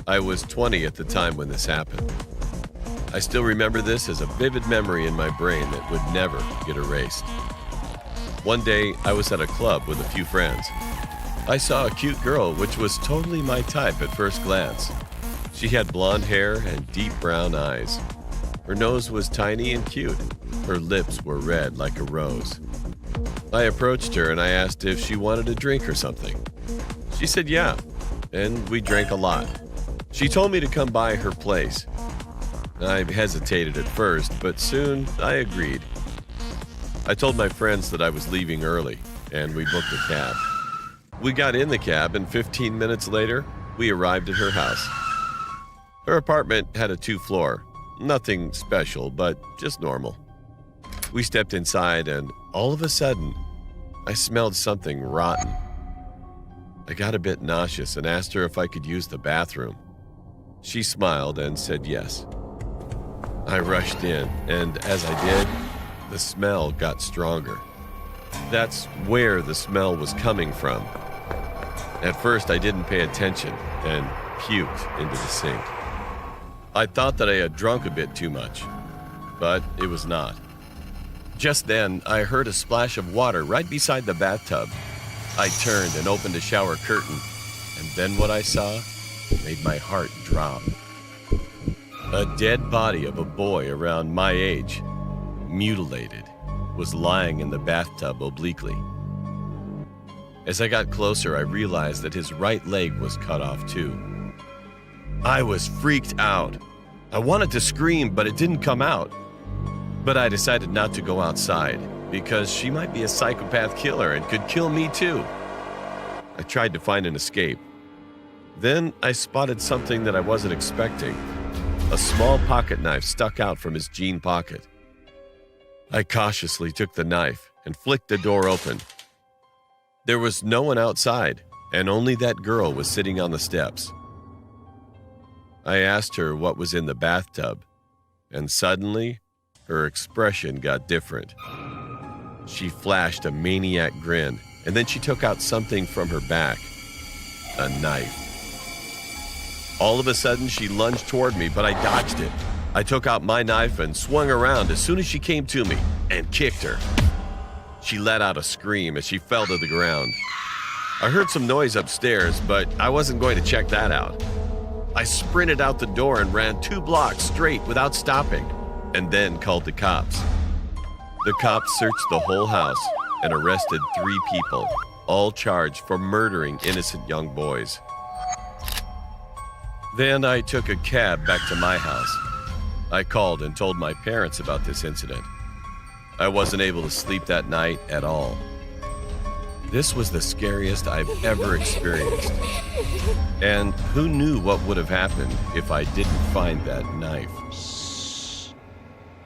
I was 20 at the time when this happened. I still remember this as a vivid memory in my brain that would never get erased. One day, I was at a club with a few friends. I saw a cute girl which was totally my type at first glance. She had blonde hair and deep brown eyes. Her nose was tiny and cute. Her lips were red like a rose. I approached her and I asked if she wanted a drink or something. She said yeah, and we drank a lot. She told me to come by her place. I hesitated at first, but soon I agreed. I told my friends that I was leaving early, and we booked a cab. We got in the cab, and 15 minutes later, we arrived at her house. Her apartment had a 2-floor. Nothing special, but just normal. We stepped inside, and all of a sudden, I smelled something rotten. I got a bit nauseous and asked her if I could use the bathroom. She smiled and said yes. I rushed in, and as I did, the smell got stronger. That's where the smell was coming from. At first, I didn't pay attention and puked into the sink. I thought that I had drunk a bit too much, but it was not. Just then, I heard a splash of water right beside the bathtub. I turned and opened the shower curtain, and then what I saw made my heart drop. A dead body of a boy around my age, mutilated, was lying in the bathtub obliquely. As I got closer, I realized that his right leg was cut off too. I was freaked out. I wanted to scream, but it didn't come out. But I decided not to go outside because she might be a psychopath killer and could kill me too. I tried to find an escape. Then I spotted something that I wasn't expecting. A small pocket knife stuck out from his jean pocket. I cautiously took the knife and flicked the door open. There was no one outside, and only that girl was sitting on the steps. I asked her what was in the bathtub, and suddenly, her expression got different. She flashed a maniac grin, and then she took out something from her back, a knife. All of a sudden, she lunged toward me, but I dodged it. I took out my knife and swung around as soon as she came to me and kicked her. She let out a scream as she fell to the ground. I heard some noise upstairs, but I wasn't going to check that out. I sprinted out the door and ran 2 blocks straight without stopping, and then called the cops. The cops searched the whole house and arrested 3 people, all charged for murdering innocent young boys. Then I took a cab back to my house. I called and told my parents about this incident. I wasn't able to sleep that night at all. This was the scariest I've ever experienced. And who knew what would have happened if I didn't find that knife?